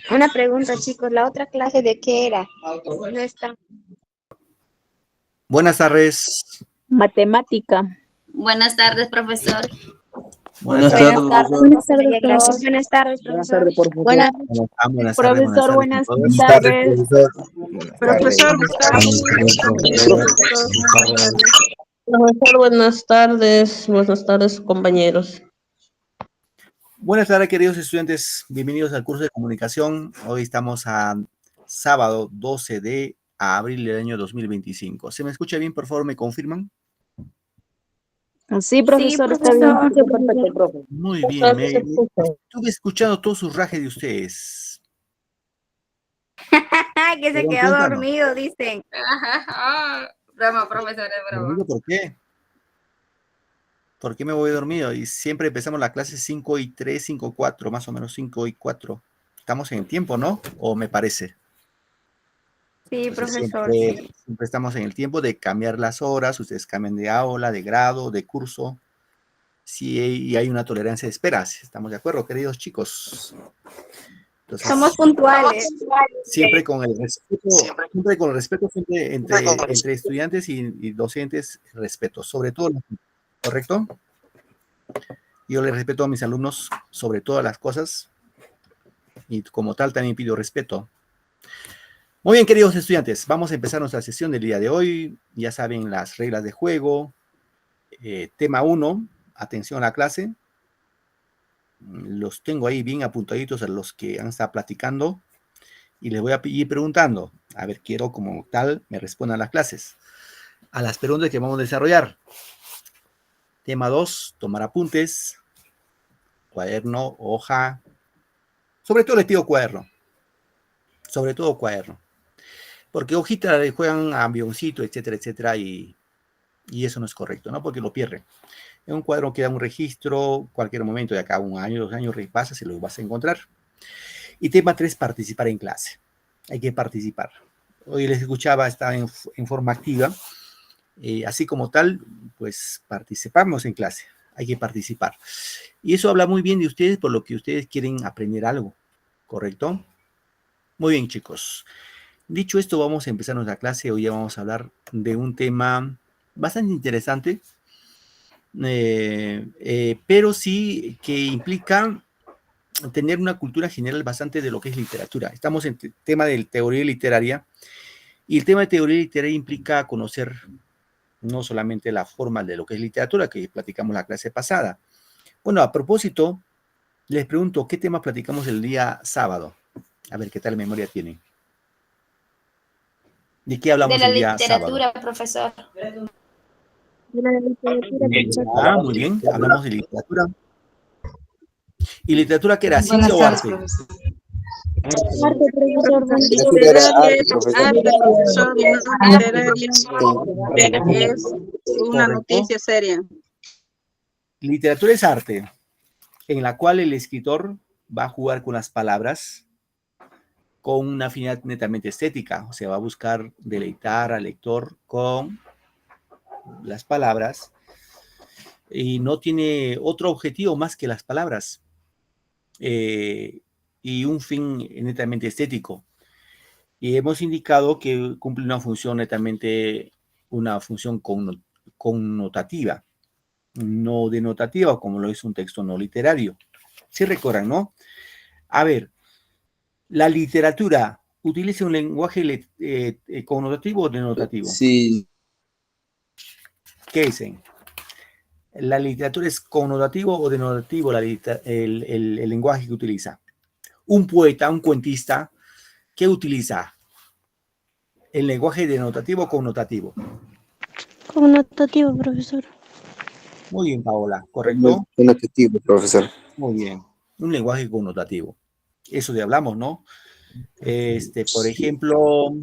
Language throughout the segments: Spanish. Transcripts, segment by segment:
Una pregunta, chicos, ¿la otra clase de qué era? No está. Buenas tardes. Matemática. Buenas tardes, profesor. Buenas Buenas tardes. tardes. Buenas tardes, Bien, gracias. Buenas tardes, Buenas profesor. tardes, profesor. Buenas. ¿Cómo están? Buenas tardes. Profesor, Buenas buenas tardes. tardes. Profesor, buenas tardes. Profesor, buenas tardes. Buenas tardes, compañeros. Buenas tardes, queridos estudiantes. Bienvenidos al curso de comunicación. Hoy estamos a sábado 12 de abril del año 2025. ¿Se me escucha bien? Por favor, ¿me confirman? Sí, profesor, está bien. Perfecto, profe. Muy bien. Estuve escuchando todos sus rajes de ustedes. Que se quedó dormido, dicen. Broma, profesor, es broma. ¿Dormido por qué? ¿Por qué me voy dormido? Y siempre empezamos la clase 5:03, 5:04, más o menos 5:04. Estamos en el tiempo, ¿no? ¿O me parece? Sí, Entonces, profesor. siempre estamos en el tiempo de cambiar las horas, ustedes cambian de aula, de grado, de curso, sí, y hay una tolerancia de espera, ¿estamos de acuerdo, queridos chicos? Entonces, Somos puntuales. siempre con el respeto, siempre entre estudiantes y docentes, respeto, sobre todo, ¿correcto? Yo le respeto a mis alumnos sobre todas las cosas, y como tal también pido respeto. Muy bien, queridos estudiantes, vamos a empezar nuestra sesión del día de hoy. Ya saben las reglas de juego. Tema 1, atención a la clase. Los tengo ahí bien apuntaditos a los que han estado platicando y les voy a ir preguntando. A ver, quiero como tal me respondan las clases. A las preguntas que vamos a desarrollar. Tema 2, tomar apuntes. Cuaderno, hoja. Sobre todo les pido cuaderno. Sobre todo cuaderno. Porque hojita le juegan a avioncito, etcétera, etcétera, y eso no es correcto, ¿no? Porque lo pierden. En un cuadro queda un registro, cualquier momento de acá a 1 año, 2 años, repasas y lo vas a encontrar. Y tema 3, participar en clase. Hay que participar. Hoy les escuchaba, estaba en forma activa. Así como tal, pues participamos en clase. Hay que participar. Y eso habla muy bien de ustedes, por lo que ustedes quieren aprender algo, ¿correcto? Muy bien, chicos. Dicho esto, vamos a empezar nuestra clase. Hoy ya vamos a hablar de un tema bastante interesante, pero sí que implica tener una cultura general bastante de lo que es literatura. Estamos en el tema de teoría literaria, y el tema de teoría literaria implica conocer no solamente la forma de lo que es literatura, que platicamos la clase pasada. Bueno, a propósito, les pregunto, ¿qué tema platicamos el día sábado? A ver, ¿qué tal memoria tienen? ¿De qué hablamos De la el día sábado? literatura, profesor. Muy bien, hablamos de literatura. ¿Y literatura qué era? ¿Ciencia Buenas o tardes, arte? profesor. Arte, profesor. Literaria, profesor, no literaria. Es una Correcto. noticia seria. Literatura es arte, en la cual el escritor va a jugar con las palabras con una finalidad netamente estética, o sea, va a buscar deleitar al lector con las palabras y no tiene otro objetivo más que las palabras, y un fin netamente estético. Y hemos indicado que cumple una función netamente, una función connotativa, no denotativa, como lo es un texto no literario. Sí recuerdan, ¿no? A ver, la literatura utiliza un lenguaje connotativo o denotativo. Sí, ¿Qué dicen? ¿La literatura es connotativo o denotativo el lenguaje que utiliza? Un poeta, un cuentista, ¿qué utiliza? ¿El lenguaje denotativo o connotativo? Connotativo, profesor. Muy bien, Paola, ¿correcto? un adjetivo, profesor. Muy bien, un lenguaje connotativo. Eso de hablamos, ¿no? Por ejemplo,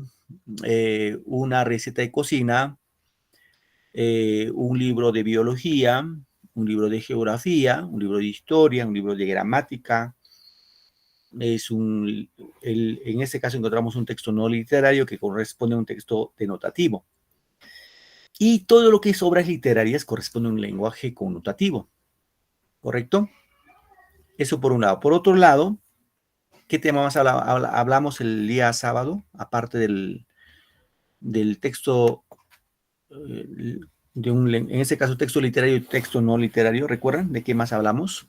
una receta de cocina, un libro de biología, un libro de geografía, un libro de historia, un libro de gramática. En este caso encontramos un texto no literario que corresponde a un texto denotativo. Y todo lo que es obras literarias corresponde a un lenguaje connotativo, ¿correcto? Eso por un lado. Por otro lado, ¿Qué tema más hablamos el día sábado? Aparte del texto, en ese caso texto literario y texto no literario. ¿Recuerdan de qué más hablamos?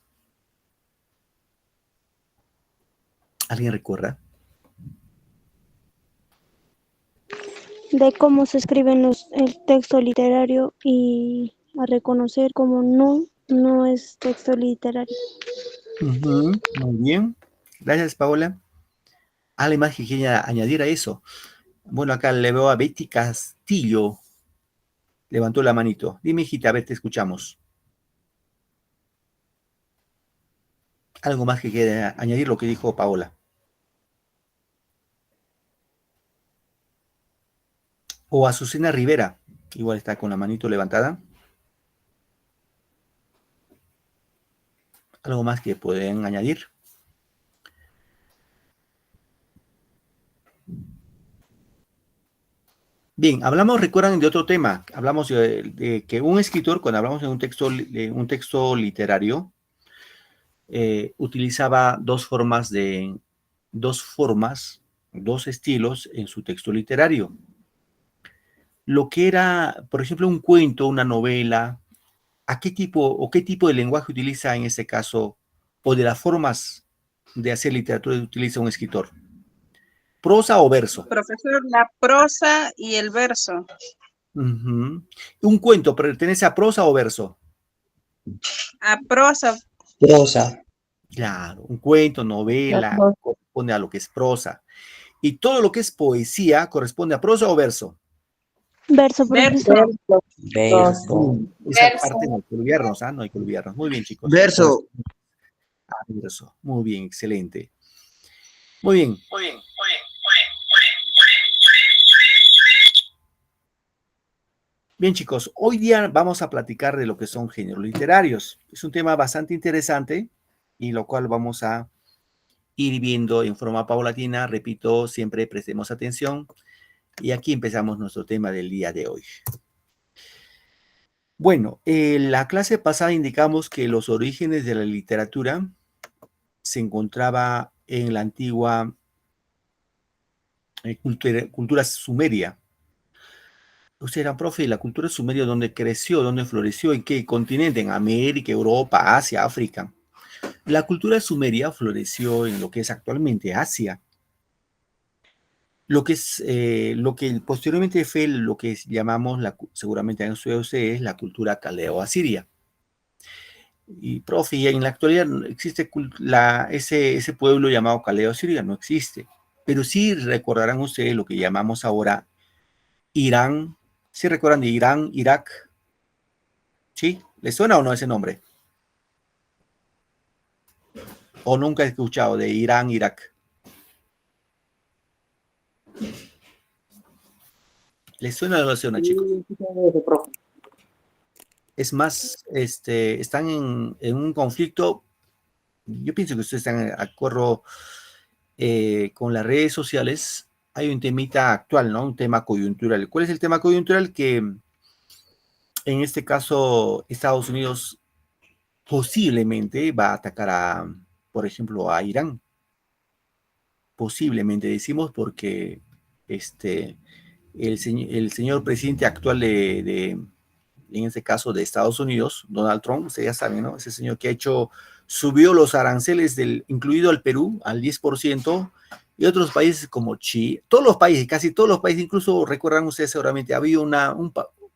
¿Alguien recuerda? De cómo se escriben el texto literario y a reconocer como no es texto literario. Muy bien. Gracias, Paola. ¿Alguien más que quiera añadir a eso? Bueno, acá le veo a Betty Castillo. Levantó la manito. Dime, hijita, a ver, te escuchamos. ¿Algo más que quiera añadir lo que dijo Paola? O Azucena Rivera, que igual está con la manito levantada. ¿Algo más que pueden añadir? Bien, recuerdan de otro tema. Hablamos de que un escritor, cuando hablamos de un texto literario, utilizaba dos estilos en su texto literario. Lo que era, por ejemplo, un cuento, una novela, qué tipo de lenguaje utiliza en este caso, o de las formas de hacer literatura utiliza un escritor? ¿Prosa o verso? Profesor, la prosa y el verso. ¿Un cuento pertenece a prosa o verso? A prosa. Prosa. Claro, un cuento, novela, corresponde a lo que es prosa. ¿Y todo lo que es poesía corresponde a prosa o verso? Verso, profesor. Verso. Esa parte no hay que olvidarnos, ¿ah? No hay que olvidarnos. Muy bien, chicos. Verso. Verso. Muy bien, excelente. Muy bien. Bien, chicos, hoy día vamos a platicar de lo que son géneros literarios. Es un tema bastante interesante y lo cual vamos a ir viendo en forma paulatina. Repito, siempre prestemos atención. Y aquí empezamos nuestro tema del día de hoy. Bueno, en la clase pasada indicamos que los orígenes de la literatura se encontraba en la antigua cultura sumeria. O sea, profe, la cultura sumeria, ¿dónde creció, dónde floreció? ¿En qué continente? En América, Europa, Asia, África. La cultura sumeria floreció en lo que es actualmente Asia. Lo que posteriormente fue lo que llamamos, seguramente en ustedes, la cultura caleo-asiria. Y, profe, en la actualidad existe ese pueblo llamado caleo-asiria, no existe. Pero sí recordarán ustedes lo que llamamos ahora Irán. ¿Sí recuerdan de Irán, Irak? ¿Sí? ¿Les suena o no ese nombre? ¿O nunca he escuchado de Irán, Irak? ¿Les suena o no les suena, chicos? Es más, están en un conflicto. Yo pienso que ustedes están de acuerdo con las redes sociales. Hay un temita actual, ¿no? Un tema coyuntural. ¿Cuál es el tema coyuntural? Que en este caso Estados Unidos posiblemente va a atacar por ejemplo, a Irán. Posiblemente decimos porque el señor presidente actual en este caso de Estados Unidos, Donald Trump, ustedes ya saben, ¿no? Ese señor que subió los aranceles incluido al Perú al 10%, y otros países como Chile, todos los países, casi todos los países, incluso recuerdan ustedes seguramente, había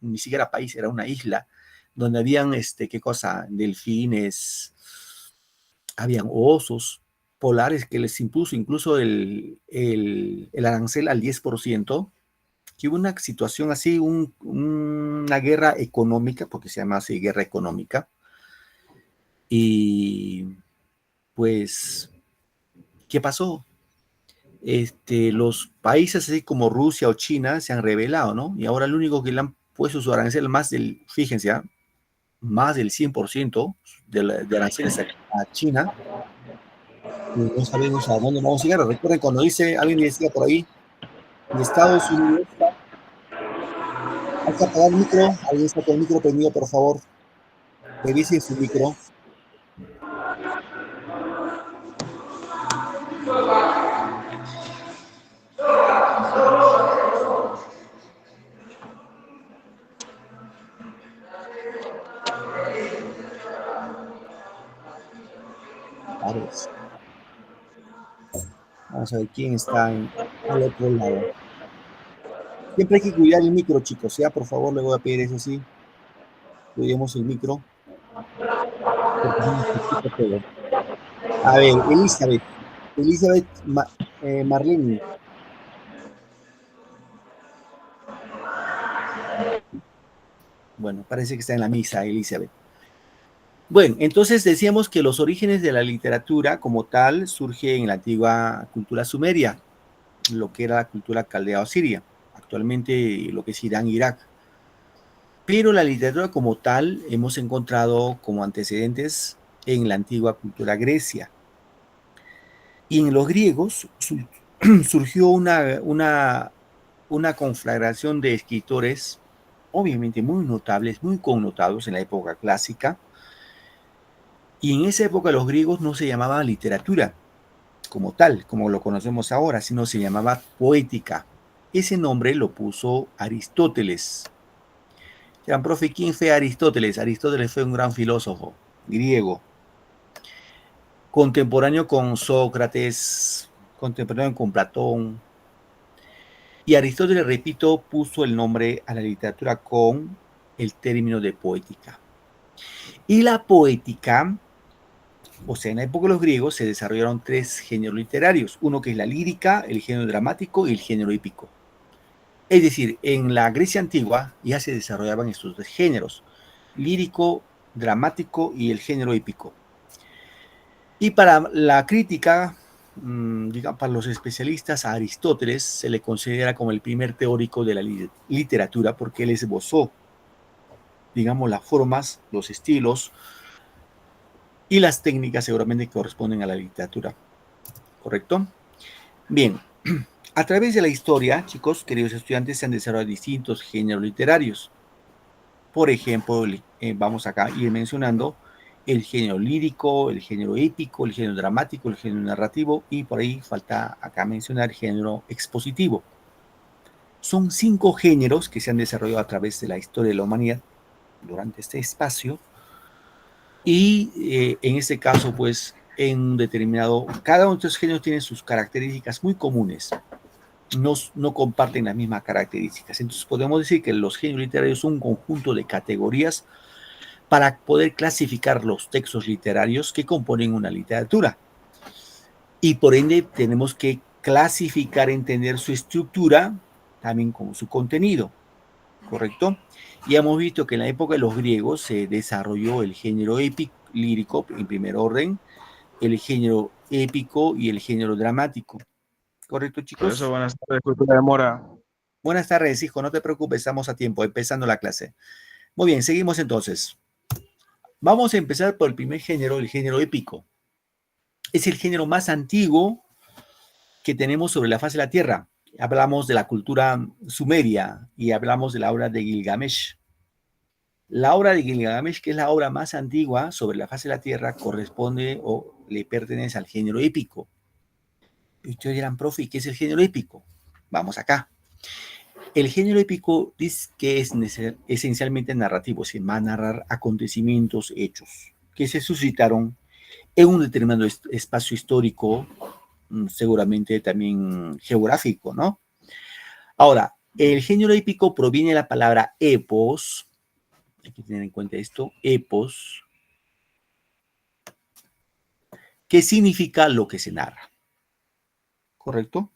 ni siquiera país, era una isla, donde habían, ¿qué cosa? Delfines, habían osos polares que les impuso incluso el arancel al 10%, que hubo una situación así, una guerra económica, porque se llama así guerra económica, y pues, ¿qué pasó? Los países así como Rusia o China se han rebelado, ¿no? Y ahora lo único que le han puesto su arancel fíjense, más del 100% de aranceles a China. Y no sabemos a dónde vamos a llegar. Recuerden cuando alguien decía por ahí, en Estados Unidos, hay que apagar el micro. Alguien está con el micro prendido, por favor. Revisen su micro. Ares. Vamos a ver quién está al otro lado. Siempre hay que cuidar el micro, chicos, ¿ya? Por favor, le voy a pedir eso sí. Cuidemos el micro. Porque si no se escucha todo. A ver, Elizabeth. Elizabeth Marlene. Bueno, parece que está en la misa, Elizabeth. Bueno, entonces decíamos que los orígenes de la literatura como tal surgen en la antigua cultura sumeria, lo que era la cultura caldea o siria, actualmente lo que es Irán, Irak. Pero la literatura como tal hemos encontrado como antecedentes en la antigua cultura grecia. Y en los griegos surgió una conflagración de escritores, obviamente muy notables, muy connotados en la época clásica. Y en esa época los griegos no se llamaba literatura como tal, como lo conocemos ahora, sino se llamaba poética. Ese nombre lo puso Aristóteles. Dirán, profe, ¿quién fue Aristóteles? Aristóteles fue un gran filósofo griego, contemporáneo con Sócrates, contemporáneo con Platón. Y Aristóteles, repito, puso el nombre a la literatura con el término de poética. Y la poética, o sea, en la época de los griegos se desarrollaron tres géneros literarios, uno que es la lírica, el género dramático y el género épico. Es decir, en la Grecia antigua ya se desarrollaban estos tres géneros, lírico, dramático y el género épico. Y para la crítica, digamos, para los especialistas, a Aristóteles se le considera como el primer teórico de la literatura porque él esbozó, digamos, las formas, los estilos y las técnicas seguramente que corresponden a la literatura. ¿Correcto? Bien, a través de la historia, chicos, queridos estudiantes, se han desarrollado distintos géneros literarios. Por ejemplo, vamos acá a ir mencionando el género lírico, el género épico, el género dramático, el género narrativo y por ahí falta acá mencionar el género expositivo. Son 5 géneros que se han desarrollado a través de la historia de la humanidad durante este espacio y en este caso, pues, en un determinado, cada uno de estos géneros tiene sus características muy comunes. No comparten las mismas características. Entonces podemos decir que los géneros literarios son un conjunto de categorías para poder clasificar los textos literarios que componen una literatura. Y por ende tenemos que clasificar, entender su estructura, también como su contenido, ¿correcto? Y hemos visto que en la época de los griegos se desarrolló el género épico, lírico en primer orden, el género épico y el género dramático. ¿Correcto, chicos? Por eso, buenas tardes, cultura de mora. Buenas tardes, hijo, no te preocupes, estamos a tiempo, empezando la clase. Muy bien, seguimos entonces. Vamos a empezar por el primer género, el género épico. Es el género más antiguo que tenemos sobre la faz de la Tierra. Hablamos de la cultura sumeria y hablamos de la obra de Gilgamesh. La obra de Gilgamesh, que es la obra más antigua sobre la faz de la Tierra, corresponde o le pertenece al género épico. Y ustedes dirán, profe, ¿qué es el género épico? Vamos acá. El género épico dice que es esencialmente narrativo, se va a narrar acontecimientos, hechos, que se suscitaron en un determinado espacio histórico, seguramente también geográfico, ¿no? Ahora, el género épico proviene de la palabra epos, hay que tener en cuenta esto, epos, que significa lo que se narra. ¿Correcto?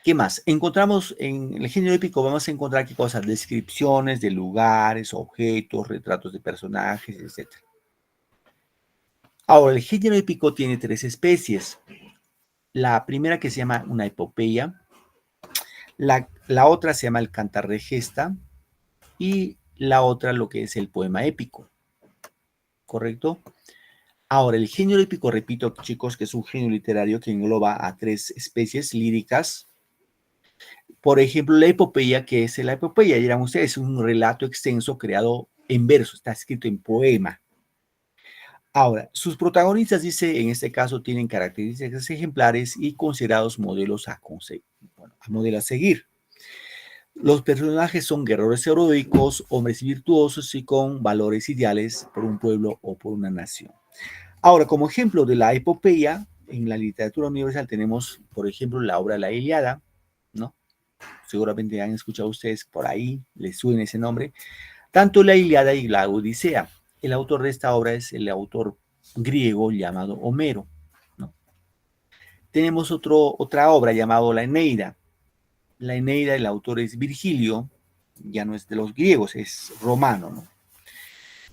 ¿Qué más? Encontramos en el género épico, vamos a encontrar qué cosas, descripciones de lugares, objetos, retratos de personajes, etc. Ahora, el género épico tiene 3 especies. La primera que se llama una epopeya, la otra se llama el cantar de gesta y la otra lo que es el poema épico. ¿Correcto? Ahora, el género épico, repito, chicos, que es un género literario que engloba a 3 especies líricas. Por ejemplo, la epopeya, que es la epopeya, dirán ustedes, es un relato extenso creado en verso, está escrito en poema. Ahora, sus protagonistas, dice, en este caso, tienen características ejemplares y considerados modelos a seguir. Los personajes son guerreros heroicos, hombres virtuosos y con valores ideales por un pueblo o por una nación. Ahora, como ejemplo de la epopeya, en la literatura universal tenemos, por ejemplo, la obra La Ilíada, ¿no? Seguramente han escuchado ustedes por ahí, les suena ese nombre. Tanto la Ilíada y la Odisea. El autor de esta obra es el autor griego llamado Homero, ¿no? Tenemos otra obra llamada La Eneida. La Eneida, el autor es Virgilio, ya no es de los griegos, es romano, ¿no?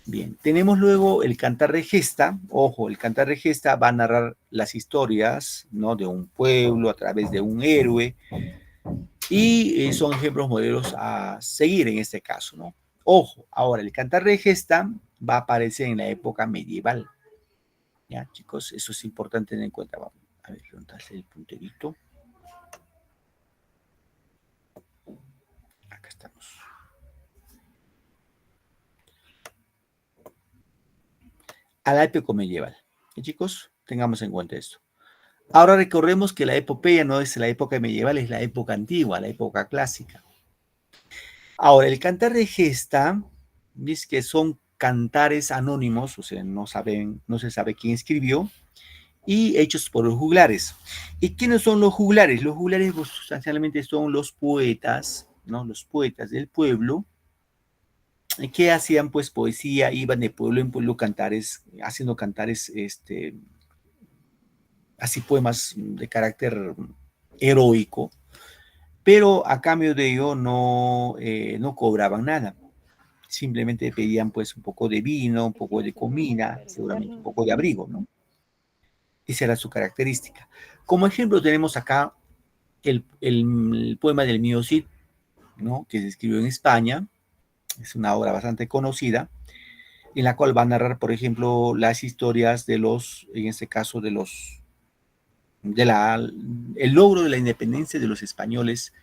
Bien, tenemos luego el Cantar de Gesta. Ojo, el Cantar de Gesta va a narrar las historias, ¿no?, de un pueblo a través de un héroe, y son ejemplos modelos a seguir en este caso, ¿no? Ojo, ahora el Cantar de Gesta va a aparecer en la época medieval. Ya, chicos, eso es importante tener en cuenta. Vamos a ver, levantarse el punterito. Acá estamos. A la época medieval. ¿Y, chicos? Tengamos en cuenta esto. Ahora recordemos que la epopeya no es la época medieval, es la época antigua, la época clásica. Ahora, el Cantar de Gesta, dice que son cantares anónimos, o sea, no se sabe quién escribió, y hechos por los juglares. ¿Y quiénes son los juglares? Los juglares, pues, sustancialmente son los poetas, ¿no? Los poetas del pueblo, que hacían pues poesía, iban de pueblo en pueblo cantares, haciendo cantares, así poemas de carácter heroico, pero a cambio de ello no cobraban nada. Simplemente pedían pues un poco de vino, un poco de comida, seguramente un poco de abrigo, ¿no? Esa era su característica. Como ejemplo tenemos acá el poema del Mío Cid, ¿no?, que se escribió en España. Es una obra bastante conocida, en la cual va a narrar, por ejemplo, las historias de los, en este caso, el logro de la independencia de los españoles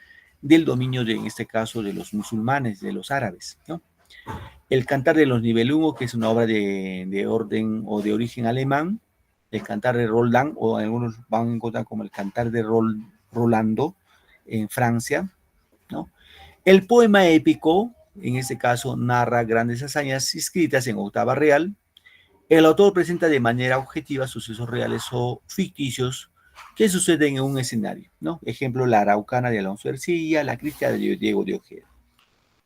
del dominio, en este caso, de los musulmanes, de los árabes, ¿no? El Cantar de los Nibelungos, que es una obra de orden o de origen alemán. El Cantar de Roldán, o algunos van a encontrar como el Cantar de Rolando, en Francia, ¿no? El poema épico, en este caso, narra grandes hazañas escritas en octava real. El autor presenta de manera objetiva sucesos reales o ficticios que suceden en un escenario, ¿no? Ejemplo, la Araucana de Alonso Ercilla, la Cristiana de Diego de Ojeda.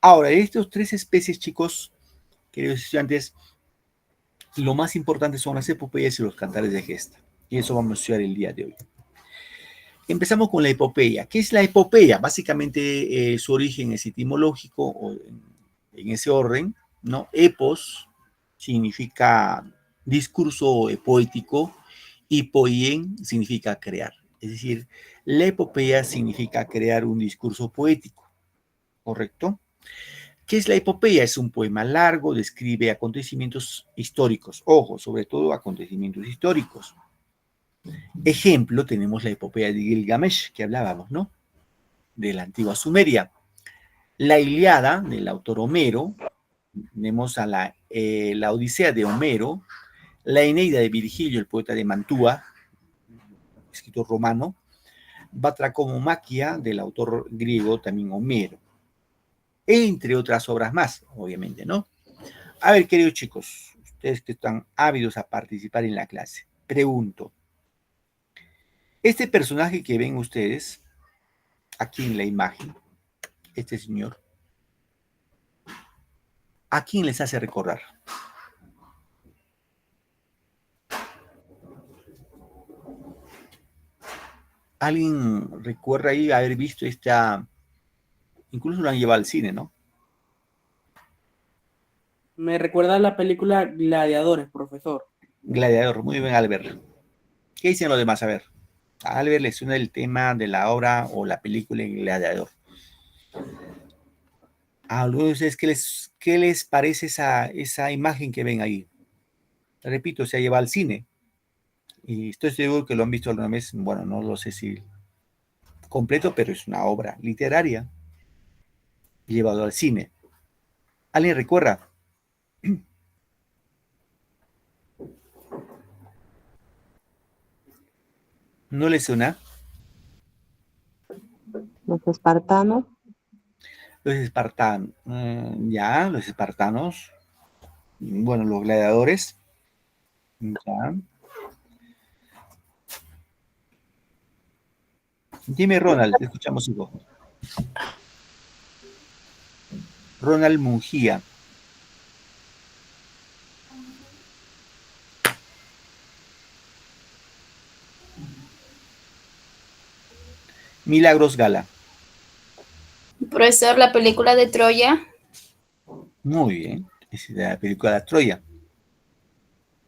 Ahora, de estas tres especies, chicos, queridos estudiantes, lo más importante son las epopeyas y los cantares de gesta. Y eso vamos a estudiar el día de hoy. Empezamos con la epopeya. ¿Qué es la epopeya? Básicamente su origen es etimológico, o en ese orden, ¿no? Epos significa discurso poético y poien significa crear. Es decir, la epopeya significa crear un discurso poético, ¿correcto? ¿Qué es la epopeya? Es un poema largo, describe acontecimientos históricos. Ojo, sobre todo acontecimientos históricos. Ejemplo, tenemos la epopeya de Gilgamesh, que hablábamos, ¿no?, de la antigua Sumeria. La Ilíada, del autor Homero. Tenemos a la Odisea de Homero. La Eneida de Virgilio, el poeta de Mantua, escritor romano. Batracomomaquia, del autor griego, también Homero. Entre otras obras más, obviamente, ¿no? A ver, queridos chicos, ustedes que están ávidos a participar en la clase, pregunto, este personaje que ven ustedes aquí en la imagen, este señor, ¿a quién les hace recordar? ¿Alguien recuerda ahí haber visto esta? Incluso lo han llevado al cine, ¿no? Me recuerda a la película Gladiadores, profesor. Gladiador, muy bien, Albert. ¿Qué dicen los demás? A ver, a Albert le suena el tema de la obra o la película Gladiador. A algunos de ustedes, ¿qué les parece esa imagen que ven ahí? Repito, se ha llevado al cine. Y estoy seguro que lo han visto alguna vez. Bueno, no lo sé si completo, pero es una obra literaria llevado al cine. ¿Alguien recuerda? ¿No le suena? Los espartanos. Los espartanos, ya, los espartanos, bueno, los gladiadores, ya. Dime, Ronald, te escuchamos, hijo. Ronald Mungía. Milagros Gala. Profesor, la película de Troya. Muy bien. Es la película de Troya.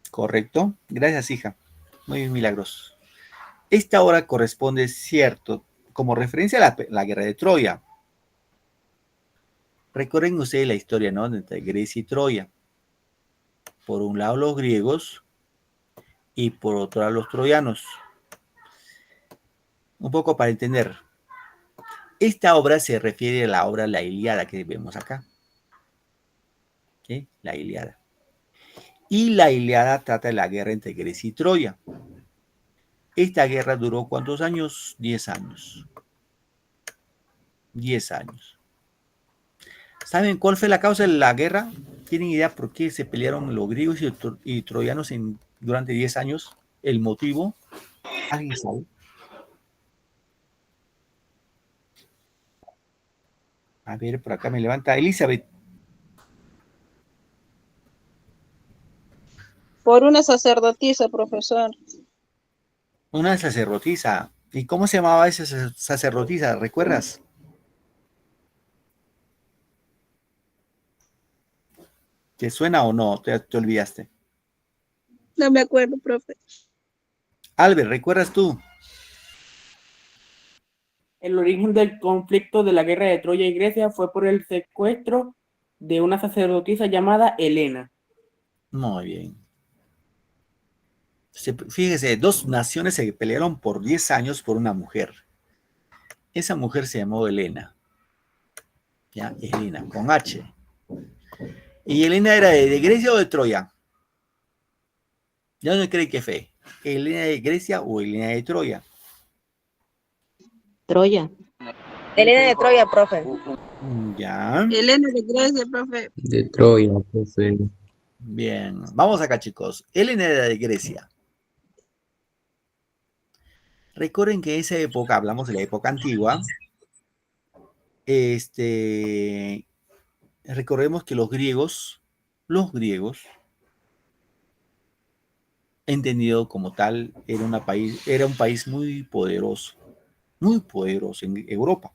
Correcto. Gracias, hija. Muy bien, Milagros. Esta obra corresponde, cierto, como referencia a la guerra de Troya. Recuerden ustedes la historia, ¿no? Entre Grecia y Troya. Por un lado los griegos y por otro lado los troyanos. Un poco para entender. Esta obra se refiere a la obra La Ilíada que vemos acá. ¿Sí? La Ilíada. Y la Ilíada trata de la guerra entre Grecia y Troya. Esta guerra duró ¿cuántos años? 10 años. 10 años. ¿Saben cuál fue la causa de la guerra? ¿Tienen idea por qué se pelearon los griegos y troyanos durante 10 años? ¿El motivo? ¿Alguien sabe? A ver, por acá me levanta Elizabeth. Por una sacerdotisa, profesor. Una sacerdotisa. ¿Y cómo se llamaba esa sacerdotisa? ¿Recuerdas? ¿Te suena o no? ¿Te olvidaste? No me acuerdo, profe. Albert, ¿recuerdas tú? El origen del conflicto de la guerra de Troya y Grecia fue por el secuestro de una sacerdotisa llamada Helena. Muy bien. Fíjese, dos naciones se pelearon por 10 años por una mujer. Esa mujer se llamó Helena. ¿Ya? Helena, con H. ¿Y Helena era de Grecia o de Troya? ¿Ya no cree que fue? ¿Helena de Grecia o Helena de Troya? Troya. Elena de Troya, profe. Ya. Elena de Grecia, profe. De Troya, profe. Bien. Vamos acá, chicos. Helena era de Grecia. Recuerden que en esa época, hablamos de la época antigua, recordemos que los griegos, entendido como tal, era un país muy poderoso en Europa.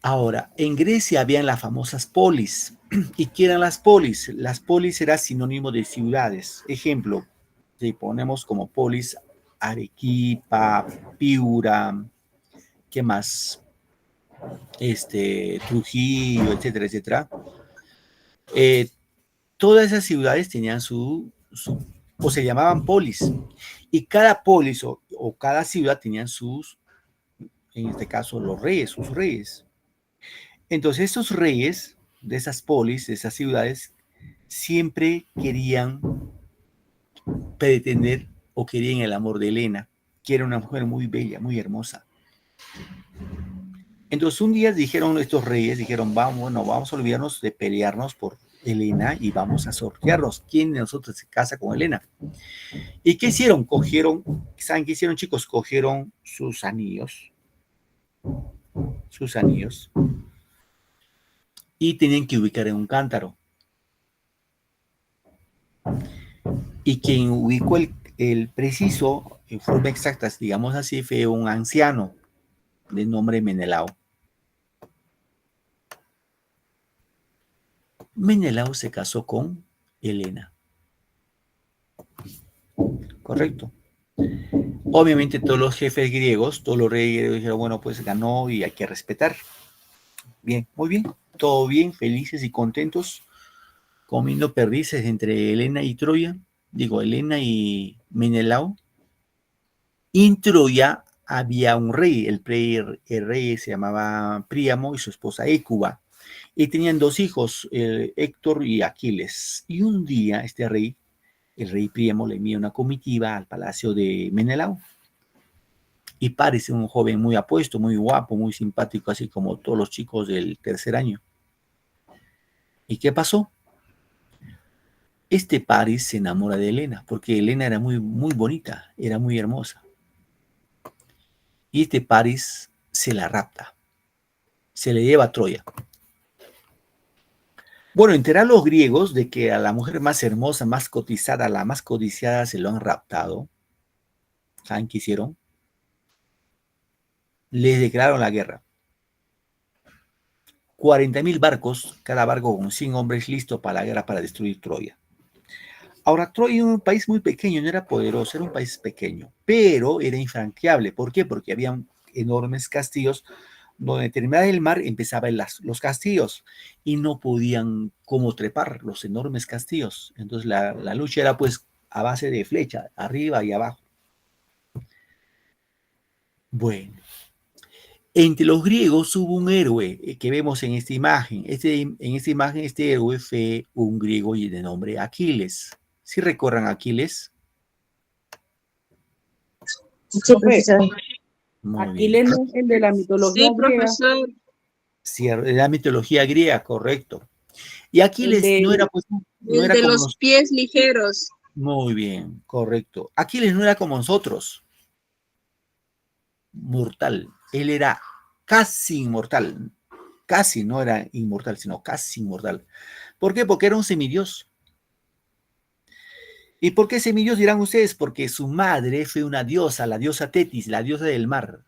Ahora, en Grecia habían las famosas polis. ¿Y qué eran las polis? Las polis eran sinónimo de ciudades. Ejemplo, si ponemos como polis Arequipa, Piura, ¿qué más? Trujillo, etcétera, etcétera. Todas esas ciudades tenían o se llamaban polis. Y cada polis o cada ciudad tenían en este caso, los reyes, sus reyes. Entonces, estos reyes de esas polis, de esas ciudades, siempre querían pretender o querían el amor de Helena, que era una mujer muy bella, muy hermosa. Entonces, un día estos reyes, vamos a olvidarnos de pelearnos por Helena y vamos a sortearnos quién de nosotros se casa con Helena. ¿Y qué hicieron? ¿Saben qué hicieron, chicos? Cogieron sus anillos, y tenían que ubicar en un cántaro. Y quien ubicó el preciso, en forma exacta, digamos así, fue un anciano de nombre Menelao. Menelao se casó con Helena. Correcto. Obviamente todos los jefes griegos, todos los reyes griegos dijeron, bueno, pues ganó y hay que respetar. Bien, muy bien. Todo bien, felices y contentos, comiendo perdices entre Helena y Troya. Helena y Menelao. Y en Troya había un rey. El rey se llamaba Príamo y su esposa Hécuba. Y tenían dos hijos, Héctor y Aquiles. Y un día el rey Príamo, le envía una comitiva al palacio de Menelao. Y Paris era un joven muy apuesto, muy guapo, muy simpático, así como todos los chicos del tercer año. ¿Y qué pasó? Este Paris se enamora de Helena, porque Helena era muy, muy bonita, era muy hermosa. Y este Paris se la rapta, se le lleva a Troya. Bueno, enterar los griegos de que a la mujer más hermosa, más cotizada, la más codiciada, se lo han raptado. ¿Saben qué hicieron? Les declararon la guerra. 40.000 barcos, cada barco con 100 hombres listos para la guerra para destruir Troya. Ahora, Troya era un país muy pequeño, no era poderoso, era un país pequeño, pero era infranqueable. ¿Por qué? Porque había enormes castillos donde terminaba el mar empezaban los castillos y no podían como trepar los enormes castillos. Entonces la lucha era pues a base de flecha, arriba y abajo. Bueno, entre los griegos hubo un héroe que vemos en esta imagen. En esta imagen este héroe fue un griego de nombre Aquiles. ¿Sí recuerdan a Aquiles? Sí, profesor. Muy Aquiles bien. no es el de la mitología Sí, griega. profesor. Sí, de la mitología griega, correcto. Y Aquiles El de- no era pues, no El era de como los pies ligeros. Muy bien, correcto. Aquiles no era como nosotros, mortal. Él era casi inmortal. Casi no era inmortal, sino casi inmortal. ¿Por qué? Porque era un semidios. ¿Y por qué semidios dirán ustedes? Porque su madre fue una diosa, la diosa Tetis, la diosa del mar.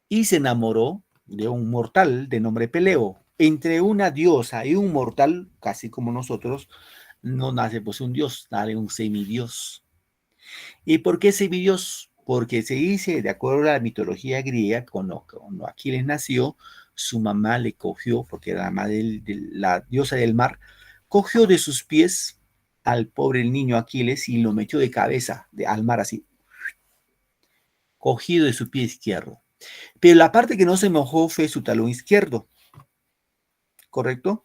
Y se enamoró de un mortal de nombre Peleo. Entre una diosa y un mortal, casi como nosotros, no nace pues un dios, nace un semidios. ¿Y por qué semidios? Porque se dice, de acuerdo a la mitología griega, cuando Aquiles nació, su mamá le cogió, porque era la madre de la diosa del mar, cogió de sus pies al pobre niño Aquiles y lo metió de cabeza al mar así, cogido de su pie izquierdo. Pero la parte que no se mojó fue su talón izquierdo, ¿correcto?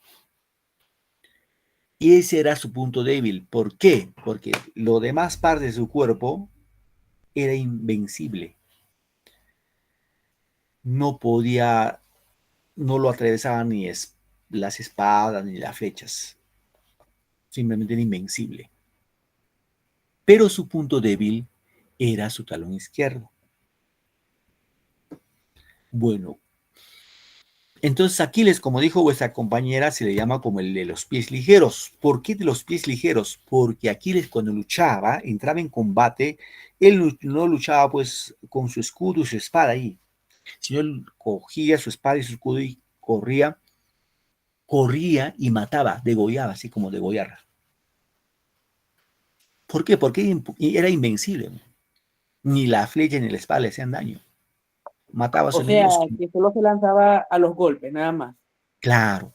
Y ese era su punto débil. ¿Por qué? Porque lo demás parte de su cuerpo era invencible. No podía, no lo atravesaban ni las espadas ni las flechas. Simplemente era invencible. Pero su punto débil era su talón izquierdo. Bueno, entonces Aquiles, como dijo vuestra compañera, se le llama como el de los pies ligeros. ¿Por qué de los pies ligeros? Porque Aquiles cuando luchaba, entraba en combate, él no luchaba pues con su escudo y su espada ahí, sino él cogía su espada y su escudo y corría y mataba, degollaba, así como degollar. ¿Por qué? Porque era invencible. Ni la flecha ni la espada le hacían daño. Mataba a su O sea, enemigo. que solo se lanzaba a los golpes, nada más. Claro.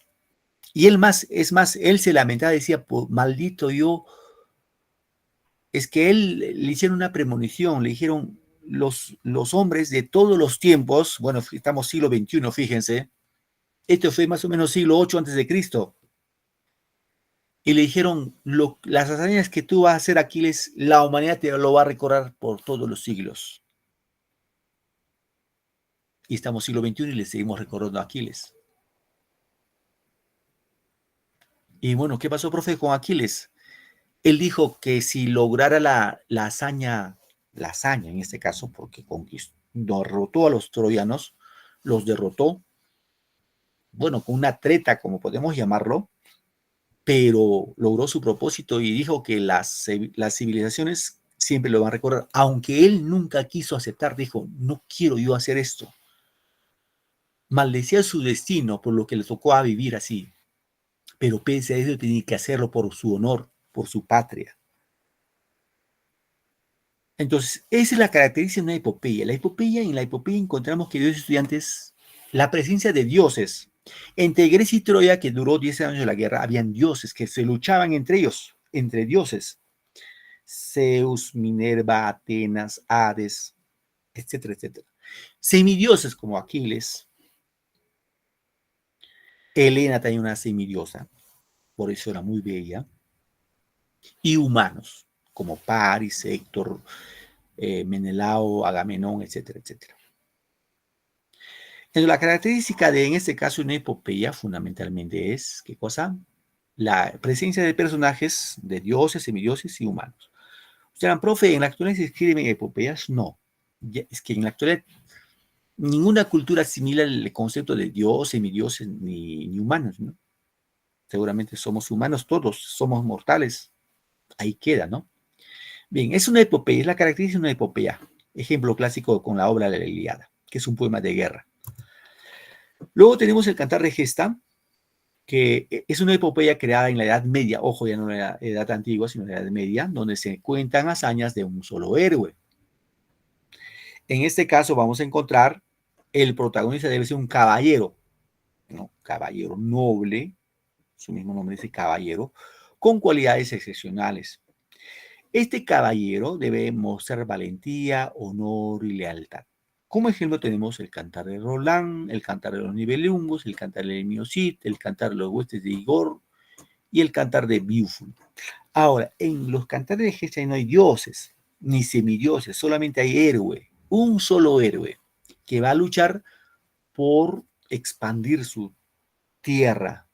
Y él más, es más, él se lamentaba, decía, maldito yo. Es que él le hicieron una premonición, le dijeron los hombres de todos los tiempos, bueno, estamos siglo XXI, fíjense, esto fue más o menos siglo VIII antes de Cristo, y le dijeron, las hazañas que tú vas a hacer, Aquiles, la humanidad te lo va a recordar por todos los siglos. Y estamos siglo XXI y le seguimos recordando a Aquiles. Y bueno, ¿qué pasó, profe, con Aquiles? Él dijo que si lograra la hazaña en este caso, porque derrotó a los troyanos, los derrotó, bueno, con una treta, como podemos llamarlo, pero logró su propósito y dijo que las civilizaciones siempre lo van a recordar, aunque él nunca quiso aceptar, dijo, no quiero yo hacer esto. Maldecía su destino por lo que le tocó a vivir así, pero pese a eso tenía que hacerlo por su honor, por su patria. Entonces, esa es la característica de una epopeya. En la epopeya encontramos que Dios estudiantes, la presencia de dioses. Entre Grecia y Troya, que duró 10 años de la guerra, habían dioses que se luchaban entre ellos, entre dioses. Zeus, Minerva, Atenas, Hades, etcétera, etcétera. Semidioses como Aquiles. Helena también una semidiosa, por eso era muy bella. Y humanos, como Paris, Héctor, Menelao, Agamenón, etcétera, etcétera. Entonces, la característica de, en este caso, una epopeya fundamentalmente es, ¿qué cosa? La presencia de personajes de dioses, semidioses y humanos. O sea, profe, ¿en la actualidad se escriben epopeyas? No. Es que en la actualidad ninguna cultura asimila el concepto de dios, semidioses ni humanos, ¿no? Seguramente somos humanos todos, somos mortales. Ahí queda, ¿no? Bien, es una epopeya, es la característica de una epopeya. Ejemplo clásico con la obra de la Ilíada, que es un poema de guerra. Luego tenemos el Cantar de Gesta, que es una epopeya creada en la Edad Media, ojo, ya no en la Edad Antigua, sino en la Edad Media, donde se cuentan hazañas de un solo héroe. En este caso vamos a encontrar, el protagonista debe ser un caballero, ¿no? Caballero noble, su mismo nombre dice caballero, con cualidades excepcionales. Este caballero debe mostrar valentía, honor y lealtad. Como ejemplo tenemos el Cantar de Roland, el Cantar de los Nibelungos, el Cantar de Miocid, el Cantar de los Huestes de Igor y el Cantar de Beowulf. Ahora, en los Cantares de Gesta no hay dioses, ni semidioses, solamente hay héroe, un solo héroe, que va a luchar por expandir su tierra,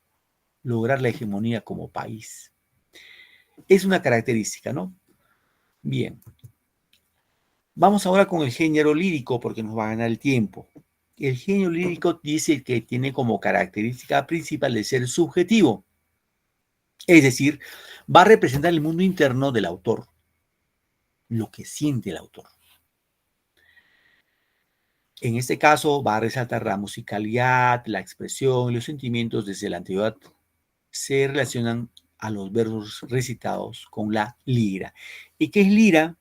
lograr la hegemonía como país. Es una característica, ¿no? Bien. Vamos ahora con el género lírico porque nos va a ganar el tiempo. El género lírico dice que tiene como característica principal de ser subjetivo. Es decir, va a representar el mundo interno del autor, lo que siente el autor. En este caso va a resaltar la musicalidad, la expresión y los sentimientos desde la antigüedad. Se relacionan a los versos recitados con la lira. ¿Y qué es lira?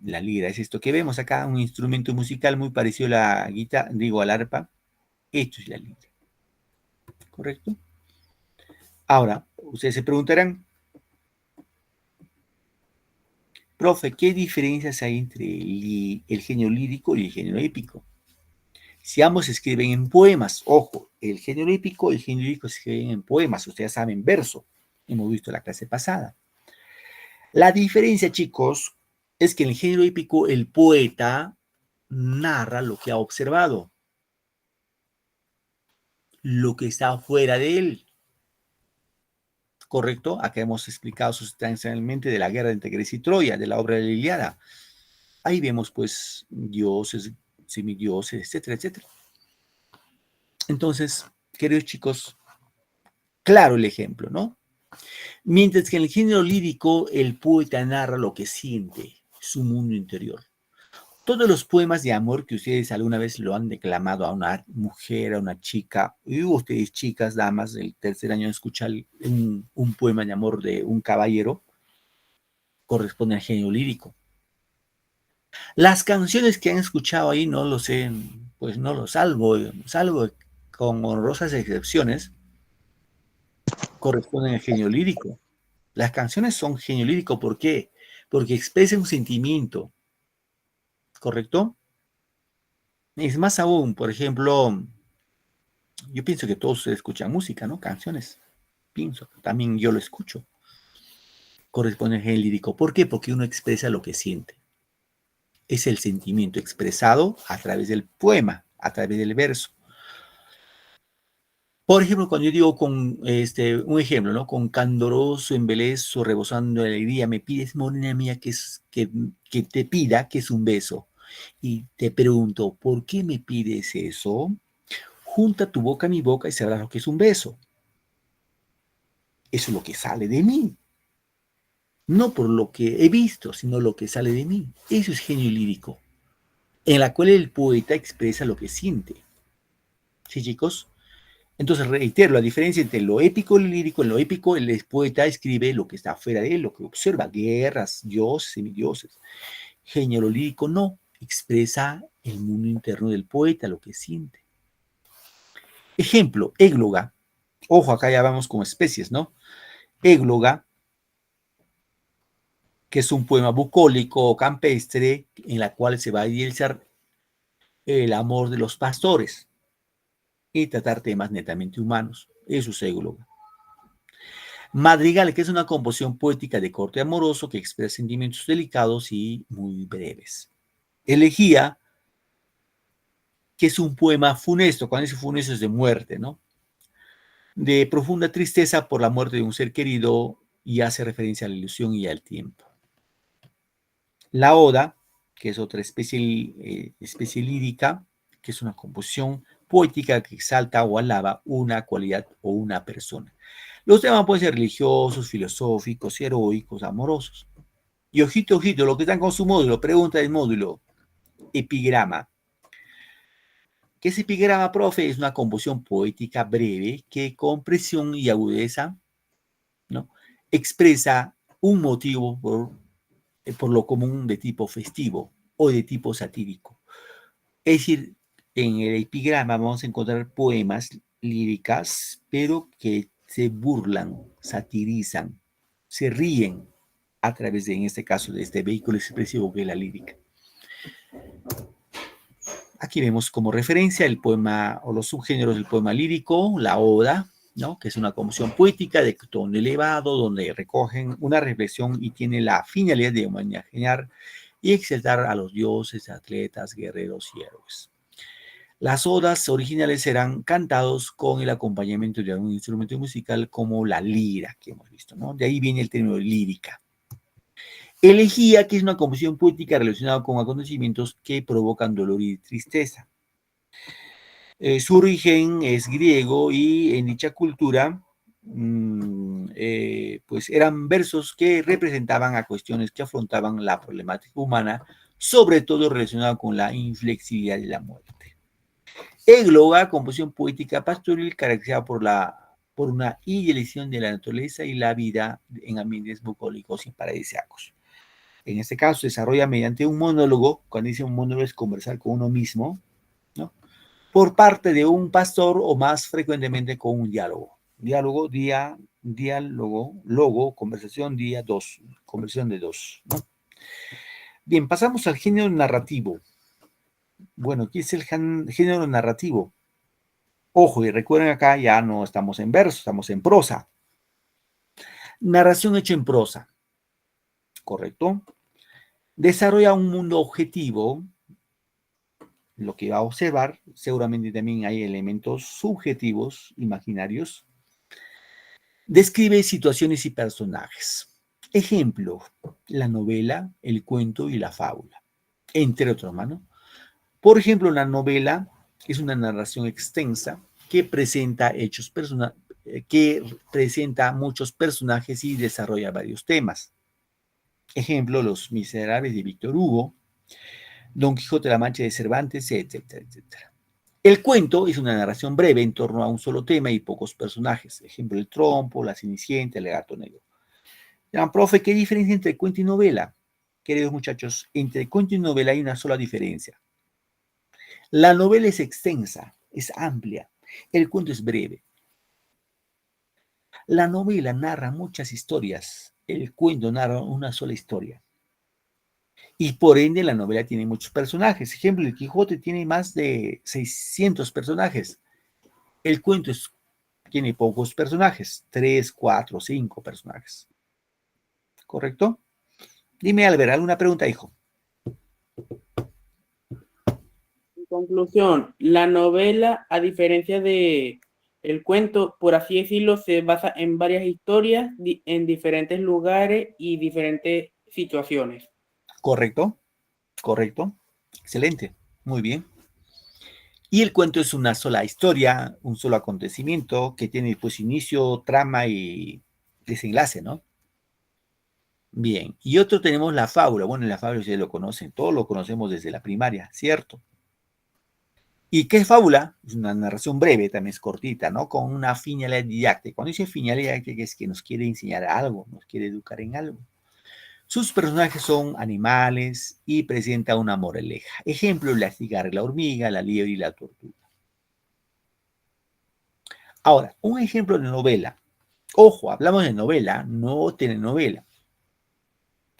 La lira es esto que vemos acá, un instrumento musical muy parecido a la guitarra, al arpa. Esto es la lira. ¿Correcto? Ahora, ustedes se preguntarán, profe, ¿qué diferencias hay entre el género lírico y el género épico? Si ambos se escriben en poemas, ojo, el género épico y el género lírico se escriben en poemas, ustedes saben, verso. Hemos visto en la clase pasada. La diferencia, chicos, es que en el género épico el poeta narra lo que ha observado, lo que está fuera de él. ¿Correcto? Acá hemos explicado sustancialmente de la guerra entre Grecia y Troya, de la obra de la Ilíada. Ahí vemos, pues, dioses, semidioses, etcétera, etcétera. Entonces, queridos chicos, claro el ejemplo, ¿no? Mientras que en el género lírico, el poeta narra lo que siente, su mundo interior. Todos los poemas de amor que ustedes alguna vez lo han declamado a una mujer, a una chica, y ustedes chicas, damas, del tercer año escuchar un poema de amor de un caballero, corresponde al género lírico. Las canciones que han escuchado ahí, no lo sé, pues no lo salvo con honrosas excepciones, corresponden al género lírico. Las canciones son género lírico, ¿por qué? Porque expresan un sentimiento, ¿correcto? Es más aún, por ejemplo, yo pienso que todos escuchan música, ¿no? Canciones. Pienso, también yo lo escucho. Corresponde al género lírico. ¿Por qué? Porque uno expresa lo que siente. Es el sentimiento expresado a través del poema, a través del verso. Por ejemplo, cuando yo digo con un ejemplo, ¿no? Con candoroso embelezo, rebosando de alegría, me pides, morena mía, que te pida que es un beso. Y te pregunto, ¿por qué me pides eso? Junta tu boca a mi boca y sabrás lo que es un beso. Eso es lo que sale de mí. No por lo que he visto, sino lo que sale de mí. Eso es genio lírico, en la cual el poeta expresa lo que siente. ¿Sí, chicos? Entonces, reitero, la diferencia entre lo épico y lo lírico. En lo épico, el poeta escribe lo que está fuera de él, lo que observa, guerras, dioses, semidioses. Género lírico no, expresa el mundo interno del poeta, lo que siente. Ejemplo, égloga. Ojo, acá ya vamos con especies, ¿no? Égloga, que es un poema bucólico o campestre en la cual se va a idealizar el amor de los pastores y tratar temas netamente humanos. Eso es égloga. Madrigal, que es una composición poética de corte amoroso que expresa sentimientos delicados y muy breves. Elegía, que es un poema funesto, cuando dice funesto es de muerte, ¿no? De profunda tristeza por la muerte de un ser querido y hace referencia a la ilusión y al tiempo. La oda, que es otra especie lírica, que es una composición poética que exalta o alaba una cualidad o una persona. Los temas pueden ser religiosos, filosóficos, heroicos, amorosos. Y ojito, ojito, lo que están con su módulo, pregunta del módulo, epigrama. ¿Qué es epigrama, profe? Es una composición poética breve que con presión y agudeza, ¿no?, expresa un motivo por lo común de tipo festivo o de tipo satírico. Es decir, en el epigrama vamos a encontrar poemas líricas, pero que se burlan, satirizan, se ríen a través de, en este caso, de este vehículo expresivo que es la lírica. Aquí vemos como referencia el poema o los subgéneros del poema lírico, la oda, ¿no?, que es una composición poética de tono elevado, donde recogen una reflexión y tiene la finalidad de homenajear y exaltar a los dioses, atletas, guerreros y héroes. Las odas originales eran cantados con el acompañamiento de algún instrumento musical como la lira, que hemos visto, ¿no? De ahí viene el término lírica. Elegía, que es una composición poética relacionada con acontecimientos que provocan dolor y tristeza. Su origen es griego y en dicha cultura pues eran versos que representaban a cuestiones que afrontaban la problemática humana, sobre todo relacionada con la inflexibilidad de la muerte. Égloga, composición poética pastoril caracterizada por una idealización de la naturaleza y la vida en ambientes bucólicos y paradisíacos. En este caso se desarrolla mediante un monólogo. Cuando dice un monólogo es conversar con uno mismo, ¿no?, por parte de un pastor o más frecuentemente con un diálogo. Diálogo, diálogo, logo, conversación, conversación de dos, ¿no? Bien, pasamos al género narrativo. Bueno, ¿qué es el género narrativo? Ojo, y recuerden, acá ya no estamos en verso, estamos en prosa. Narración hecha en prosa, ¿correcto? Desarrolla un mundo objetivo. Lo que va a observar, seguramente también hay elementos subjetivos, imaginarios. Describe situaciones y personajes. Ejemplo, la novela, el cuento y la fábula, entre otros, ¿no? Por ejemplo, la novela es una narración extensa que presenta muchos personajes y desarrolla varios temas. Ejemplo, Los Miserables de Víctor Hugo, Don Quijote de la Mancha de Cervantes, etcétera, etcétera. El cuento es una narración breve en torno a un solo tema y pocos personajes. Ejemplo, El Trompo, La Cenicienta, El Gato Negro. Dirán, profe, ¿qué diferencia entre cuento y novela? Queridos muchachos, entre cuento y novela hay una sola diferencia. La novela es extensa, es amplia. El cuento es breve. La novela narra muchas historias. El cuento narra una sola historia. Y por ende la novela tiene muchos personajes. Ejemplo, El Quijote tiene más de 600 personajes. El cuento tiene pocos personajes, 3, 4, 5 personajes. ¿Correcto? Dime, Albert, ¿alguna pregunta, hijo? En conclusión, la novela, a diferencia de el cuento, por así decirlo, se basa en varias historias en diferentes lugares y diferentes situaciones. Correcto, correcto. Excelente, muy bien. Y el cuento es una sola historia, un solo acontecimiento que tiene pues inicio, trama y desenlace, ¿no? Bien, y otro tenemos la fábula. Bueno, la fábula ustedes lo conocen, todos lo conocemos desde la primaria, ¿cierto? ¿Y qué es fábula? Es una narración breve, también es cortita, ¿no? Con una finalidad didáctica. Cuando dice finalidad didáctica es que nos quiere enseñar algo, nos quiere educar en algo. Sus personajes son animales y presenta una moraleja. Ejemplo, la cigarra y la hormiga, la liebre y la tortuga. Ahora, un ejemplo de novela. Ojo, hablamos de novela, no telenovela.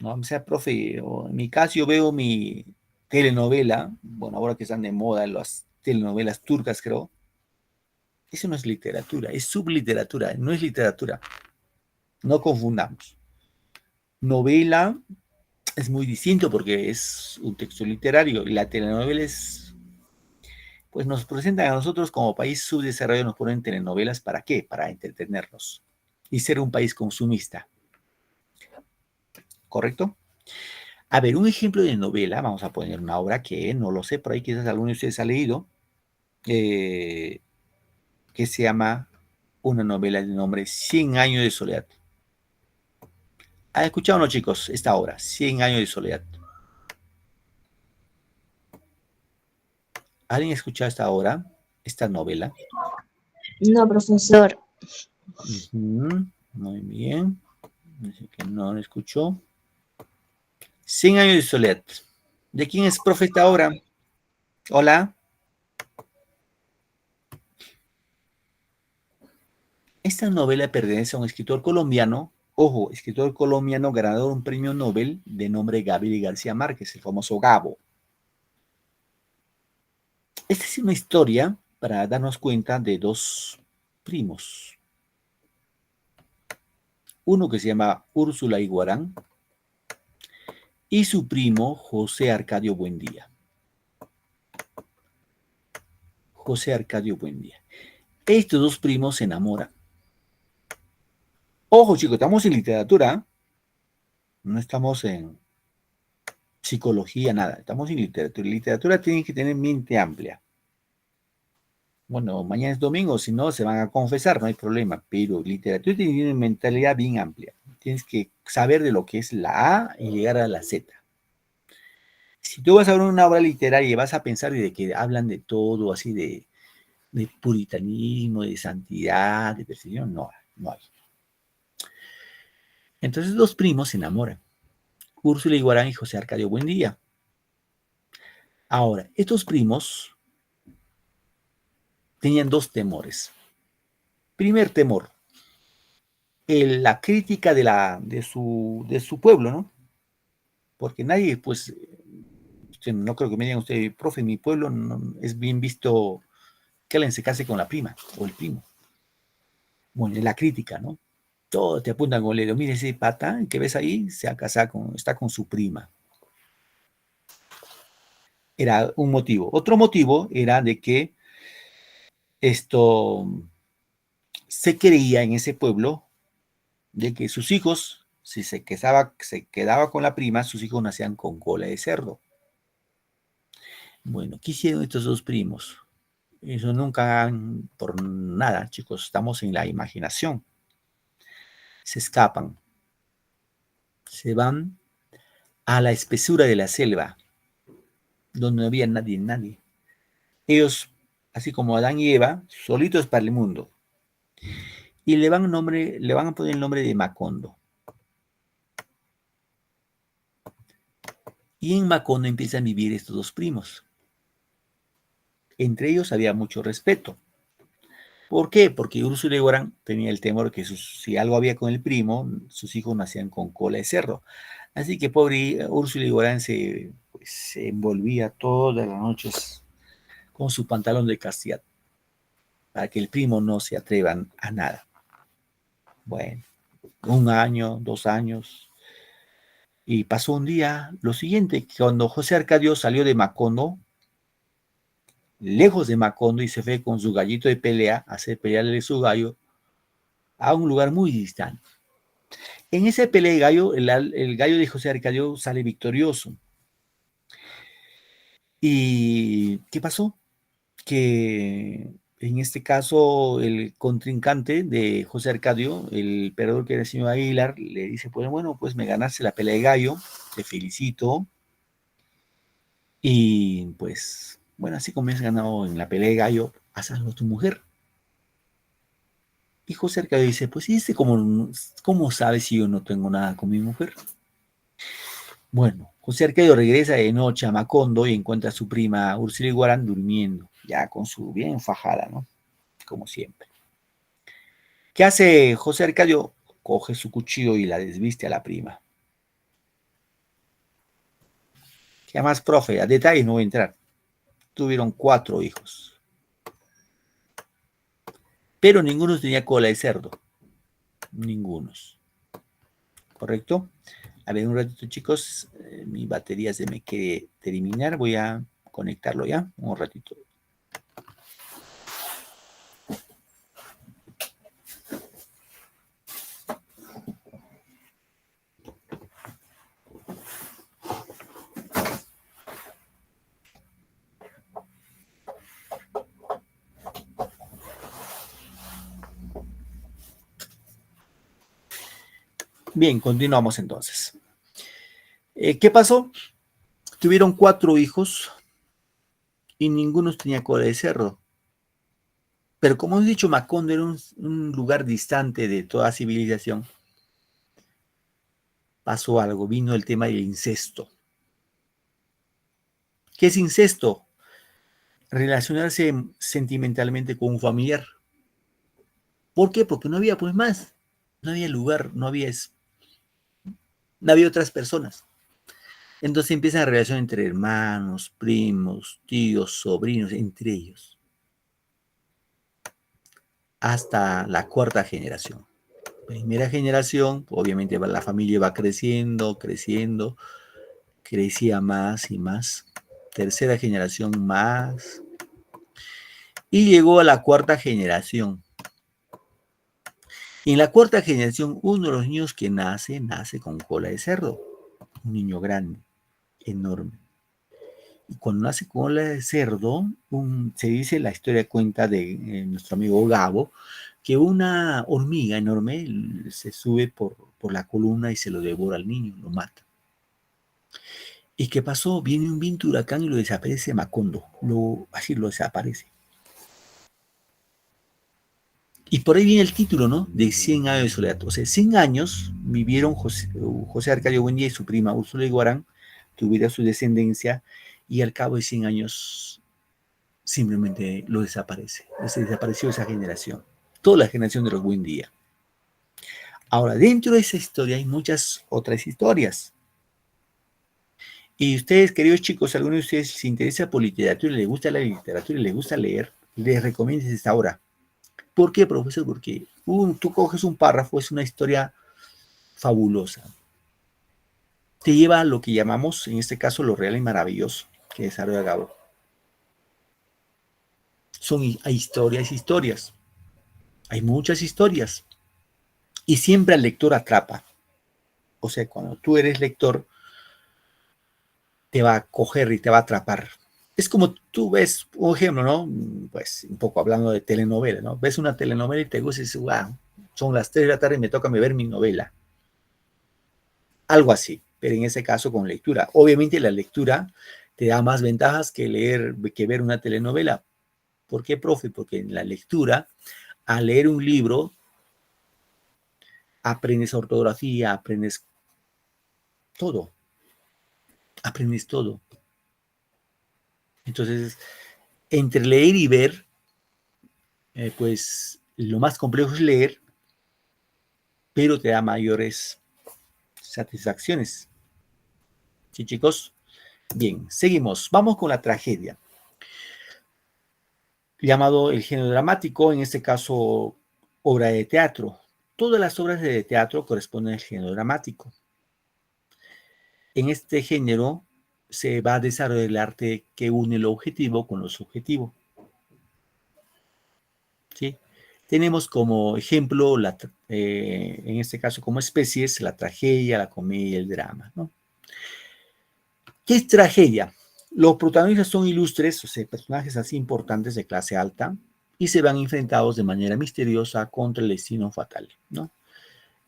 No, o sea, profe, en mi caso yo veo mi telenovela, bueno, ahora que están de moda las telenovelas turcas, creo. Eso no es literatura, es subliteratura, no es literatura. No confundamos. Novela es muy distinto porque es un texto literario y la telenovela es, pues nos presentan a nosotros como país subdesarrollado, nos ponen telenovelas, ¿para qué? Para entretenernos y ser un país consumista. ¿Correcto? A ver, un ejemplo de novela, vamos a poner una obra que no lo sé, por ahí quizás alguno de ustedes ha leído, que se llama una novela de nombre 100 años de soledad. ¿Han escuchado, no, chicos, esta obra, 100 años de soledad? ¿Alguien ha escuchado esta obra, esta novela? No, profesor. Muy bien. Dice que no lo escuchó. 100 años de soledad. ¿De quién es profe esta obra? Hola. Esta novela pertenece a un escritor colombiano, ojo, escritor colombiano ganador de un premio Nobel de nombre Gabriel García Márquez, el famoso Gabo. Esta es una historia para darnos cuenta de dos primos. Uno que se llama Úrsula Iguarán y su primo José Arcadio Buendía. José Arcadio Buendía. Estos dos primos se enamoran. Ojo, chicos, estamos en literatura, no estamos en psicología, nada, estamos en literatura. Literatura tiene que tener mente amplia. Bueno, mañana es domingo, si no, se van a confesar, no hay problema, pero literatura tiene que tener una mentalidad bien amplia. Tienes que saber de lo que es la A y llegar a la Z. Si tú vas a ver una obra literaria y vas a pensar de que hablan de todo, así de puritanismo, de santidad, de persecución, no hay. Entonces los primos se enamoran. Úrsula Iguarán y José Arcadio Buendía. Ahora, estos primos tenían dos temores. Primer temor, la crítica de su pueblo, ¿no? Porque nadie, pues, no creo que me digan ustedes, profe, en mi pueblo no, es bien visto que alguien se case con la prima o el primo. Bueno, la crítica, ¿no? Todos te apuntan con el dedo. Mire ese pata que ves ahí, se ha casado está con su prima. Era un motivo. Otro motivo era de que se creía en ese pueblo de que sus hijos, si se quedaba con la prima, sus hijos nacían con cola de cerdo. Bueno, ¿qué hicieron estos dos primos? Eso nunca, por nada, chicos, estamos en la imaginación. Se escapan, se van a la espesura de la selva, donde no había nadie. Ellos, así como Adán y Eva, solitos para el mundo. Y le van a poner el nombre de Macondo. Y en Macondo empiezan a vivir estos dos primos. Entre ellos había mucho respeto. ¿Por qué? Porque Úrsula Iguarán tenía el temor que si algo había con el primo, sus hijos nacían con cola de cerdo. Así que pobre Úrsula Iguarán se envolvía todas las noches con su pantalón de castidad para que el primo no se atrevan a nada. Bueno, 1 año, 2 años. Y pasó un día lo siguiente, cuando José Arcadio salió de Macondo, lejos de Macondo, y se fue con su gallito de pelea a hacer pelearle su gallo a un lugar muy distante. En esa pelea de gallo, el gallo de José Arcadio sale victorioso. ¿Y qué pasó? Que en este caso el contrincante de José Arcadio, el perdedor que era el señor Aguilar, le dice, pues bueno, pues me ganaste la pelea de gallo, te felicito. Y pues, bueno, así como has ganado en la pelea de gallo, hazlo a tu mujer. Y José Arcadio dice, pues, ¿y cómo sabes si yo no tengo nada con mi mujer? Bueno, José Arcadio regresa de noche a Macondo y encuentra a su prima Úrsula Iguarán durmiendo, ya con su bien fajada, ¿no? Como siempre. ¿Qué hace José Arcadio? Coge su cuchillo y la desviste a la prima. ¿Qué más, profe? A detalles no voy a entrar. Tuvieron 4 hijos. Pero ninguno tenía cola de cerdo. Ninguno. ¿correcto? A ver, un ratito, chicos. Mi batería se me quiere terminar. Voy a conectarlo ya. Un ratito. Bien, continuamos entonces. ¿Qué pasó? Tuvieron 4 hijos y ninguno tenía cola de cerdo. Pero como he dicho, Macondo era un lugar distante de toda civilización. Pasó algo, vino el tema del incesto. ¿Qué es incesto? Relacionarse sentimentalmente con un familiar. ¿Por qué? Porque no había pues más. No había lugar, no había otras personas. Entonces empieza la relación entre hermanos, primos, tíos, sobrinos, entre ellos. Hasta la 4ª generación. Primera generación, obviamente la familia va creciendo, crecía más y más. Tercera generación más. Y llegó a la 4ª generación. Y en la 4ª generación, uno de los niños que nace con cola de cerdo. Un niño grande, enorme. Y cuando nace con cola de cerdo, se dice, la historia cuenta de nuestro amigo Gabo, que una hormiga enorme se sube por la columna y se lo devora al niño, lo mata. ¿Y qué pasó? Viene un viento huracán y lo desaparece Macondo. Así lo desaparece. Y por ahí viene el título, ¿no? De 100 años de soledad. O sea, 100 años vivieron José Arcadio Buendía y su prima Úrsula Iguarán, que hubiera su descendencia, y al cabo de 100 años simplemente lo desaparece. Se desapareció esa generación. Toda la generación de los Buendía. Ahora, dentro de esa historia hay muchas otras historias. Y ustedes, queridos chicos, si alguno de ustedes se interesa por literatura, les gusta la literatura y les gusta leer, les recomiendo esta obra. ¿Por qué, profesor? Porque tú coges un párrafo, es una historia fabulosa. Te lleva a lo que llamamos, en este caso, lo real y maravilloso que desarrolla Gabo. Hay historias. Hay muchas historias. Y siempre al lector atrapa. O sea, cuando tú eres lector, te va a coger y te va a atrapar. Es como tú ves, un ejemplo, ¿no? Pues un poco hablando de telenovela, ¿no? Ves una telenovela y te gusta y dices, wow, son las 3 de la tarde y me toca ver mi novela. Algo así, pero en ese caso con lectura. Obviamente la lectura te da más ventajas que ver una telenovela. ¿Por qué, profe? Porque en la lectura, al leer un libro, aprendes ortografía, aprendes todo. Aprendes todo. Entonces, entre leer y ver, pues lo más complejo es leer, pero te da mayores satisfacciones. ¿Sí, chicos? Bien, seguimos. Vamos con la tragedia. Llamado el género dramático, en este caso, obra de teatro. Todas las obras de teatro corresponden al género dramático. En este género se va a desarrollar el arte que une lo objetivo con lo subjetivo. ¿Sí? Tenemos como ejemplo, en este caso como especies, la tragedia, la comedia y el drama, ¿no? ¿Qué es tragedia? Los protagonistas son ilustres, o sea, personajes así importantes de clase alta, y se van enfrentados de manera misteriosa contra el destino fatal, ¿no?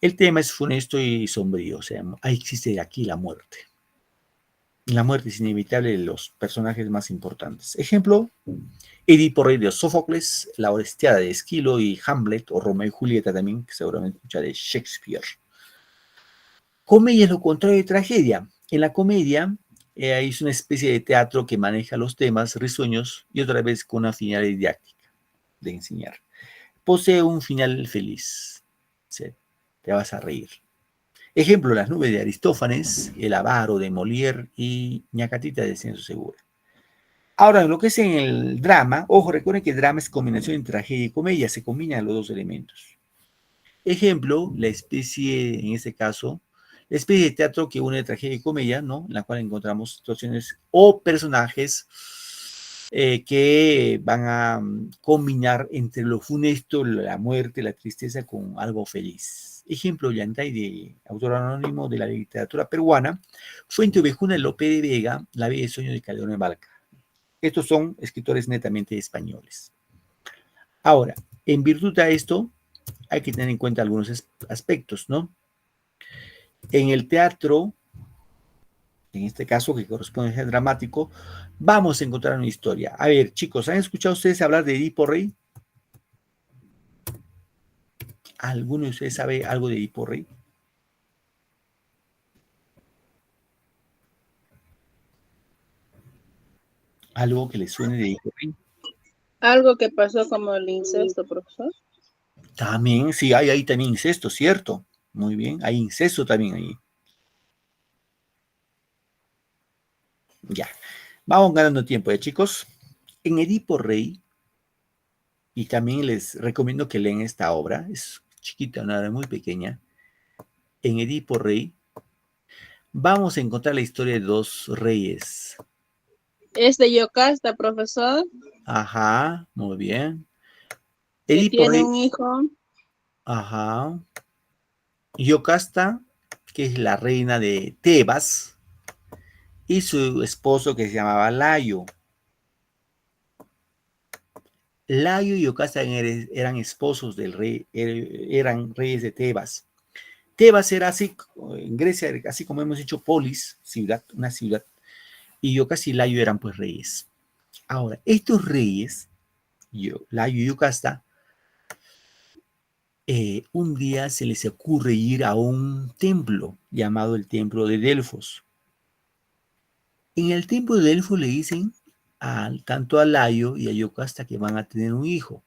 El tema es funesto y sombrío, o sea, ahí existe aquí la muerte. La muerte es inevitable de los personajes más importantes. Ejemplo, Edipo Rey de Sófocles, La Orestiada de Esquilo y Hamlet, o Romeo y Julieta también, que seguramente escucha de Shakespeare. Comedia es lo contrario de tragedia. En la comedia es una especie de teatro que maneja los temas risueños y otra vez con una finalidad didáctica de enseñar. Posee un final feliz. ¿Sí? Te vas a reír. Ejemplo, Las nubes de Aristófanes, El avaro de Molière y Ñacatita de Cienzo Segura. Ahora, lo que es en el drama, ojo, recuerden que el drama es combinación entre tragedia y comedia, se combinan los dos elementos. Ejemplo, la especie, en este caso, La especie de teatro que une tragedia y comedia, ¿no? En la cual encontramos situaciones o personajes que van a combinar entre lo funesto, la muerte, la tristeza con algo feliz. Ejemplo, Yantay, de autor anónimo de la literatura peruana, Fuente Ovejuna, Lope de Vega, La vida y sueño de Calderón de Balca. Estos son escritores netamente españoles. Ahora, en virtud de esto, hay que tener en cuenta algunos aspectos, ¿no? En el teatro, en este caso que corresponde al dramático, vamos a encontrar una historia. A ver, chicos, ¿han escuchado ustedes hablar de Edipo Rey? ¿Alguno de ustedes sabe algo de Edipo Rey? ¿Algo que les suene de Edipo Rey? Algo que pasó como el incesto, profesor. También, sí, hay ahí también incesto, ¿cierto? Muy bien, hay incesto también ahí. Ya, vamos ganando tiempo, chicos. En Edipo Rey, y también les recomiendo que lean esta obra, es chiquita, una obra muy pequeña. En Edipo Rey, vamos a encontrar la historia de dos reyes. Es de Yocasta, profesor. Ajá, muy bien. Que Edipo tiene Rey, un hijo. ajá. Yocasta, que es la reina de Tebas, y su esposo que se llamaba Layo. Layo y Yocasta eran esposos del rey, eran reyes de Tebas. Tebas era así, en Grecia, así como hemos dicho, polis, ciudad, una ciudad, y Yocasta y Layo eran pues reyes. Ahora, estos reyes, Layo y Yocasta, un día se les ocurre ir a un templo llamado el Templo de Delfos. En el Templo de Delfos le dicen tanto a Layo y a Yocasta que van a tener un hijo.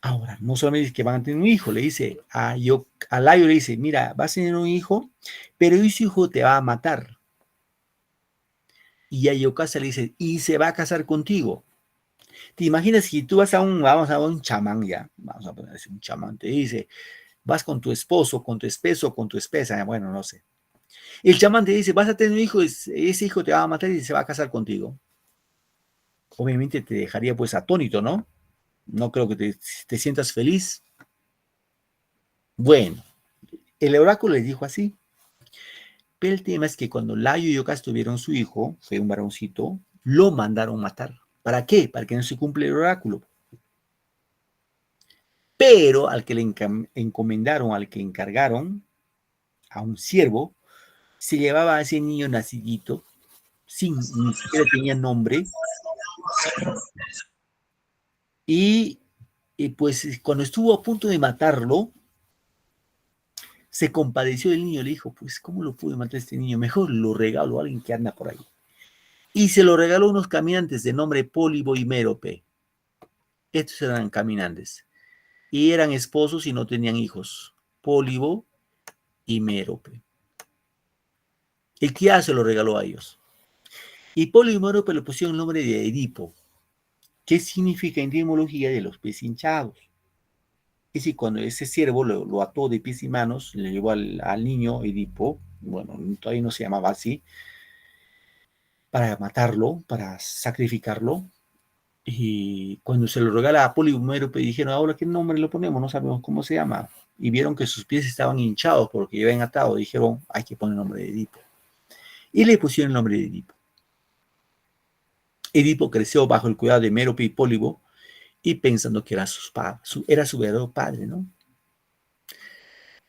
Ahora, no solamente que van a tener un hijo, le dice a Layo, le dice, mira, vas a tener un hijo, pero ese hijo te va a matar. Y a Yocasta le dice, y se va a casar contigo. ¿Te imaginas si tú vas vamos a un chamán ya, vamos a poner así, un chamán, te dice, vas con tu esposo, con tu espeso, con tu espesa, bueno, no sé. El chamán te dice, vas a tener un hijo, ese hijo te va a matar y se va a casar contigo. Obviamente te dejaría pues atónito, ¿no? No creo que te sientas feliz. Bueno, el oráculo les dijo así. Pero el tema es que cuando Layo y Yocasta tuvieron su hijo, fue un varoncito, lo mandaron matar. ¿Para qué? Para que no se cumpla el oráculo. Pero al que le encomendaron, al que encargaron, a un siervo, se llevaba a ese niño nacidito, ni siquiera tenía nombre, y pues cuando estuvo a punto de matarlo, se compadeció del niño, le dijo, pues ¿cómo lo pude matar a este niño? Mejor lo regalo a alguien que anda por ahí. Y se lo regaló a unos caminantes de nombre Pólibo y Mérope. Estos eran caminantes. Y eran esposos y no tenían hijos. Pólibo y Mérope. El que ya se lo regaló a ellos. Y Pólibo y Mérope le pusieron el nombre de Edipo, que significa en etimología de los pies hinchados. Y si cuando ese siervo lo ató de pies y manos, le llevó al niño Edipo, bueno, todavía no se llamaba así, para matarlo, para sacrificarlo. Y cuando se lo regala a Pólibo y Mérope, dijeron, ahora qué nombre le ponemos, no sabemos cómo se llama. Y vieron que sus pies estaban hinchados porque iban atados. Dijeron, hay que poner el nombre de Edipo. Y le pusieron el nombre de Edipo. Edipo creció bajo el cuidado de Mérope y Pólibo y pensando que era era su verdadero padre, ¿no?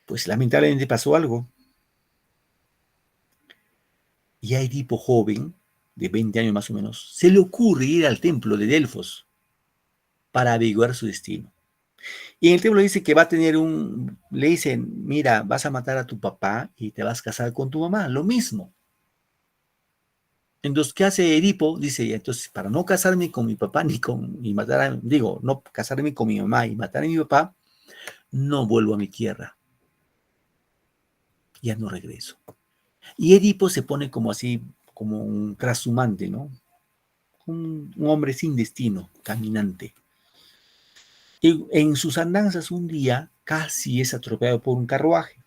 Pues lamentablemente pasó algo. Y a Edipo joven, de 20 años más o menos, se le ocurre ir al templo de Delfos para averiguar su destino. Y en el templo dice que va a tener le dicen, mira, vas a matar a tu papá y te vas a casar con tu mamá, lo mismo. Entonces, ¿qué hace Edipo? Dice, entonces, para no casarme con mi papá no casarme con mi mamá y matar a mi papá, no vuelvo a mi tierra. Ya no regreso. Y Edipo se pone como así, como un trashumante, ¿no? Un hombre sin destino, caminante. Y en sus andanzas un día casi es atropellado por un carruaje.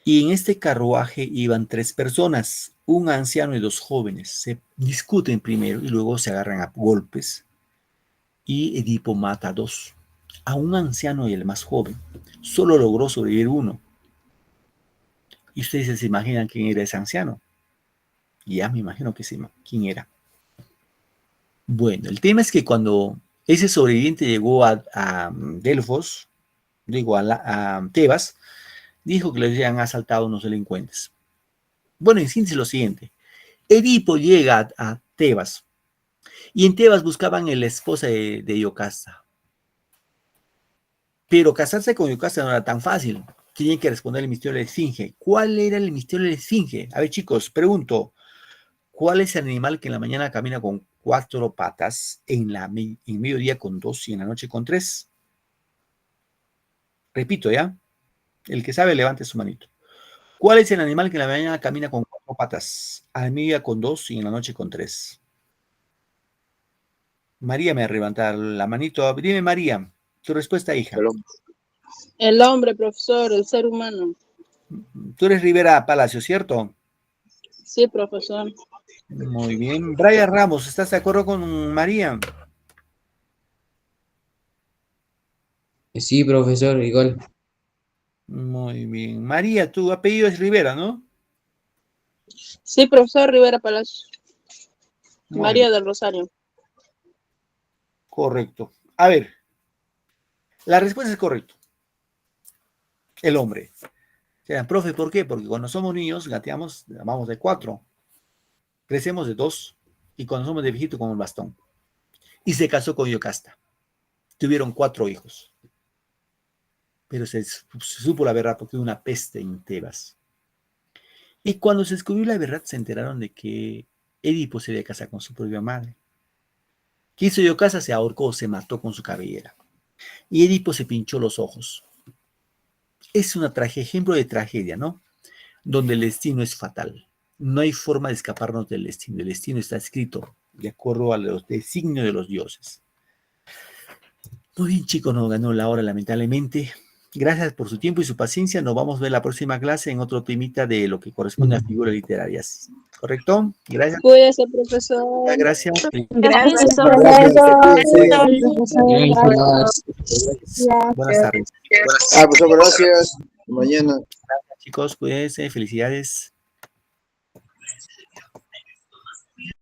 Y en este carruaje iban 3 personas, un anciano y 2 jóvenes. Se discuten primero y luego se agarran a golpes. Y Edipo mata a 2, a un anciano y el más joven. Solo logró sobrevivir uno. Y ustedes se imaginan quién era ese anciano. Ya me imagino que sí, quién era. Bueno, el tema es que cuando ese sobreviviente llegó a Delfos, digo a Tebas, dijo que le habían asaltado unos delincuentes. Bueno, en síntesis lo siguiente. Edipo llega a Tebas y en Tebas buscaban a la esposa de Yocasta. Pero casarse con Yocasta no era tan fácil. Tenían que responder el misterio de la esfinge. ¿Cuál era el misterio de la esfinge? A ver, chicos, pregunto. ¿Cuál es el animal que en la mañana camina con 4 patas, en mediodía con 2 y en la noche con 3? Repito, ¿ya? El que sabe, levante su manito. ¿Cuál es el animal que en la mañana camina con 4 patas, al mediodía con 2 y en la noche con 3? María me va a levantar la manito. Dime, María, tu respuesta, hija. El hombre, profesor, el ser humano. Tú eres Rivera Palacio, ¿cierto? Sí, profesor. Muy bien. Brian Ramos, ¿estás de acuerdo con María? Sí, profesor, igual. Muy bien. María, tu apellido es Rivera, ¿no? Sí, profesor Rivera Palacio. Muy María bien. del Rosario. Correcto. A ver, la respuesta es correcta. El hombre. O sea, profe, ¿por qué? Porque cuando somos niños gateamos, vamos de 4. Crecemos de 2. Y cuando somos de viejito con un bastón. Y se casó con Yocasta. Tuvieron 4 hijos. Pero se supo la verdad porque hubo una peste en Tebas. Y cuando se descubrió la verdad, se enteraron de que Edipo se había casado con su propia madre. ¿Qué hizo Yocasta? Se ahorcó, se mató con su cabellera. Y Edipo se pinchó los ojos. Es un ejemplo de tragedia, ¿no? Donde el destino es fatal. No hay forma de escaparnos del destino. El destino está escrito de acuerdo a los designios de los dioses. Muy bien, chicos, nos ganó la hora, lamentablemente. Gracias por su tiempo y su paciencia. Nos vamos a ver la próxima clase en otro temita de lo que corresponde a figuras literarias. ¿Correcto? Gracias. Cuídese, profesor. Gracias. Gracias, Buenas tardes. Profesor, gracias. Mañana. Chicos, cuídense. Felicidades.